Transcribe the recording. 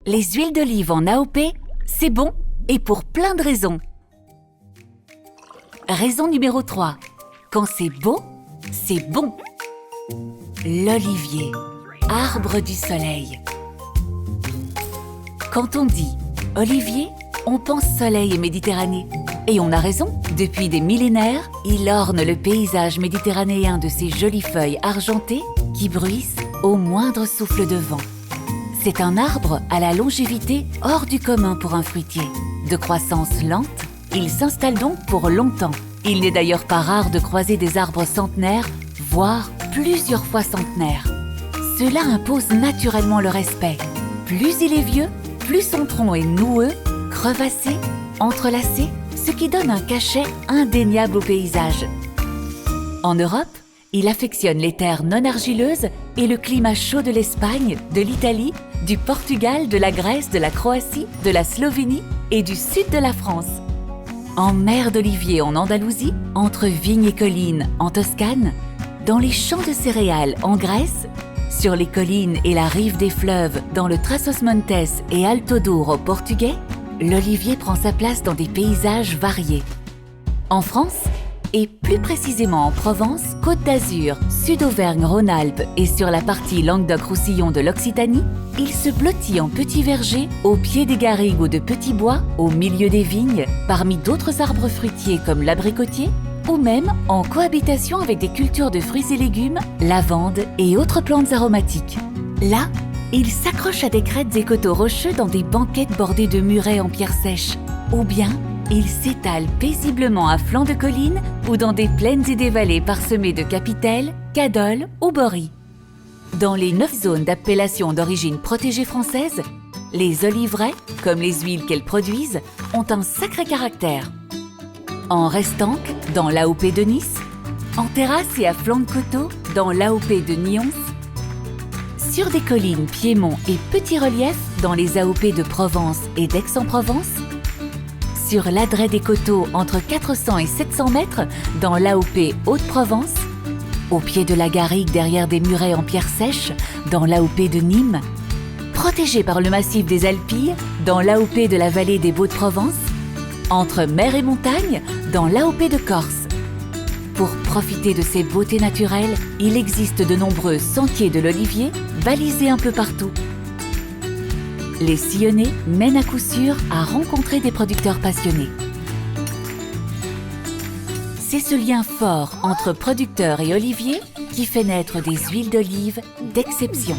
Les huiles d'olive en AOP, c'est bon et pour plein de raisons. Raison numéro 3. Quand c'est beau, c'est bon. L'olivier, arbre du soleil. Quand on dit olivier, on pense soleil et Méditerranée. Et on a raison, depuis des millénaires, il orne le paysage méditerranéen de ses jolies feuilles argentées qui bruissent au moindre souffle de vent. C'est un arbre à la longévité hors du commun pour un fruitier. De croissance lente, il s'installe donc pour longtemps. Il n'est d'ailleurs pas rare de croiser des arbres centenaires, voire plusieurs fois centenaires. Cela impose naturellement le respect. Plus il est vieux, plus son tronc est noueux, crevassé, entrelacé, ce qui donne un cachet indéniable au paysage. En Europe, il affectionne les terres non argileuses et le climat chaud de l'Espagne, de l'Italie, du Portugal, de la Grèce, de la Croatie, de la Slovénie et du sud de la France. En mer d'olivier en Andalousie, entre vignes et collines en Toscane, dans les champs de céréales en Grèce, sur les collines et la rive des fleuves dans le Trás-os-Montes et Alto Douro au Portugais, l'olivier prend sa place dans des paysages variés. En France, et plus précisément en Provence, Côte d'Azur, Sud-Auvergne-Rhône-Alpes et sur la partie Languedoc-Roussillon de l'Occitanie, il se blottit en petits vergers, au pied des garrigues ou de petits bois, au milieu des vignes, parmi d'autres arbres fruitiers comme l'abricotier, ou même en cohabitation avec des cultures de fruits et légumes, lavande et autres plantes aromatiques. Là, il s'accroche à des crêtes et coteaux rocheux dans des banquettes bordées de murets en pierre sèche, ou bien il s'étale paisiblement à flanc de collines ou dans des plaines et des vallées parsemées de capitelles, cadoles ou boris. Dans les 9 zones d'appellation d'origine protégée française, les oliveraies, comme les huiles qu'elles produisent, ont un sacré caractère. En restanque, dans l'AOP de Nice, en terrasse et à flanc de coteau, dans l'AOP de Nyons, sur des collines, piémonts et petits reliefs, dans les AOP de Provence et d'Aix-en-Provence, sur l'adret des coteaux entre 400 et 700 mètres, dans l'AOP Haute-Provence, au pied de la garrigue derrière des murets en pierre sèche, dans l'AOP de Nîmes, protégé par le massif des Alpilles, dans l'AOP de la vallée des Baux-de-Provence, entre mer et montagne, dans l'AOP de Corse. Pour profiter de ces beautés naturelles, il existe de nombreux sentiers de l'olivier, balisés un peu partout. Les sillonner mènent à coup sûr à rencontrer des producteurs passionnés. C'est ce lien fort entre producteurs et oliviers qui fait naître des huiles d'olive d'exception.